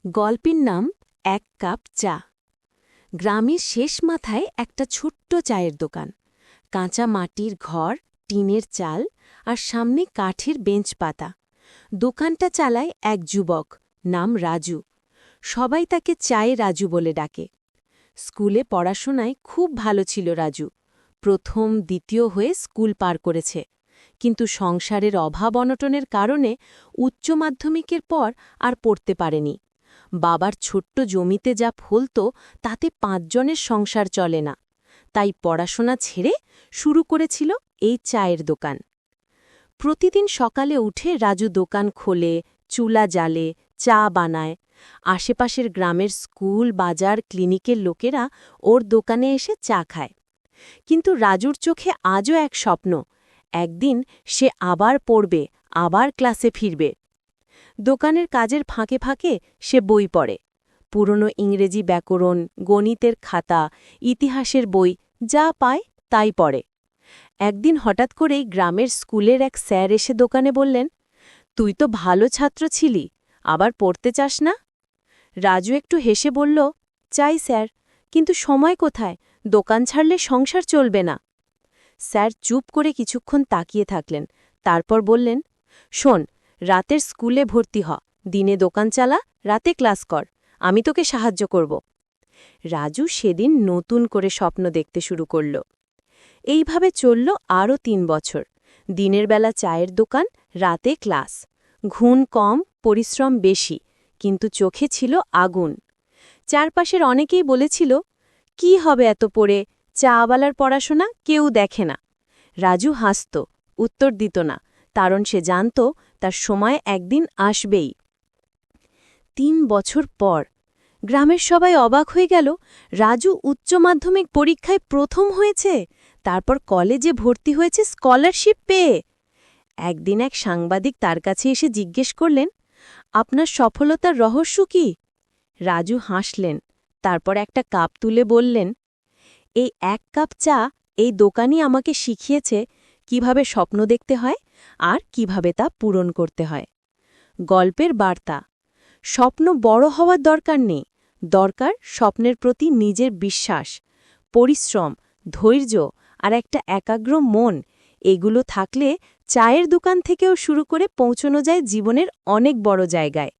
গল্পের নাম এক কাপ চা। গ্রামের শেষ মাথায় একটা ছোট্ট চায়ের দোকান। কাঁচা মাটির ঘর, টিনের চাল আর সামনে কাঠের বেঞ্চ পাতা। দোকানটা চালায় এক যুবক, নাম রাজু। সবাই তাকে চায়ে রাজু বলে ডাকে। স্কুলে পড়াশোনায় খুব ভালো ছিল রাজু। প্রথম দ্বিতীয় হয়ে স্কুল পার করেছে, কিন্তু সংসারের অভাব অনটনের কারণে উচ্চ মাধ্যমিকের পর আর পড়তে পারেনি। বাবার ছোট্ট জমিতে যা ফলত তাতে ৫ জনের সংসার চলে না, তাই পড়াশোনা ছেড়ে শুরু করেছিল এই চায়ের দোকান। প্রতিদিন সকালে উঠে রাজু দোকান খোলে, চুলা জ্বালে, চা বানায়। আশেপাশের গ্রামের স্কুল, বাজার, ক্লিনিকের লোকেরা ওর দোকানে এসে চা খায়। কিন্তু রাজুর চোখে আজও এক স্বপ্ন, একদিন সে আবার পড়বে, আবার ক্লাসে ফিরবে। দোকানের কাজের ফাঁকে ফাঁকে সে বই পড়ে, পুরনো ইংরেজি ব্যাকরণ, গণিতের খাতা, ইতিহাসের বই, যা পায় তাই পড়ে। একদিন হঠাৎ করেই গ্রামের স্কুলের এক স্যার এসে দোকানে বললেন, তুই তো ভালো ছাত্র ছিলি, আবার পড়তে চাস না? রাজু একটু হেসে বলল, চাই স্যার, কিন্তু সময় কোথায়? দোকান ছাড়লে সংসার চলবে না। স্যার চুপ করে কিছুক্ষণ তাকিয়ে থাকলেন, তারপর বললেন, শোন, রাতের স্কুলে ভর্তি হ, দিনে দোকান চালা, রাতে ক্লাস কর, আমি তোকে সাহায্য করব। রাজু সেদিন নতুন করে স্বপ্ন দেখতে শুরু করল। এইভাবে চলল আরও ৩ বছর। দিনের বেলা চায়ের দোকান, রাতে ক্লাস। ঘুম কম, পরিশ্রম বেশি, কিন্তু চোখে ছিল আগুন। চারপাশের অনেকেই বলেছিল, কি হবে এত পড়ে, চাওয়ালার পড়াশোনা কেউ দেখে না। রাজু হাসত, উত্তর দিত না, কারণ সে জানত তার সময় একদিন আসবেই। ৩ বছর পর গ্রামের সবাই অবাক হয়ে গেল, রাজু উচ্চ মাধ্যমিক পরীক্ষায় প্রথম হয়েছে, তারপর কলেজে ভর্তি হয়েছে স্কলারশিপ পেয়ে। একদিন এক সাংবাদিক তার কাছে এসে জিজ্ঞেস করলেন, আপনার সফলতার রহস্য কি? রাজু হাসলেন, তারপর একটা কাপ তুলে বললেন, এই এক কাপ চা এই দোকানই আমাকে শিখিয়েছে কিভাবে স্বপ্ন দেখতে হয় আর কিভাবে তা পূরণ করতে হয়। গল্পের বার্তা, স্বপ্ন বড় হওয়ার দরকার নেই, দরকার স্বপ্নের প্রতি নিজের বিশ্বাস, পরিশ্রম, ধৈর্য আর একটা একাগ্র মন। এগুলো থাকলে চায়ের দোকান থেকেও শুরু করে পৌঁছানো যায় জীবনের অনেক বড় জায়গায়।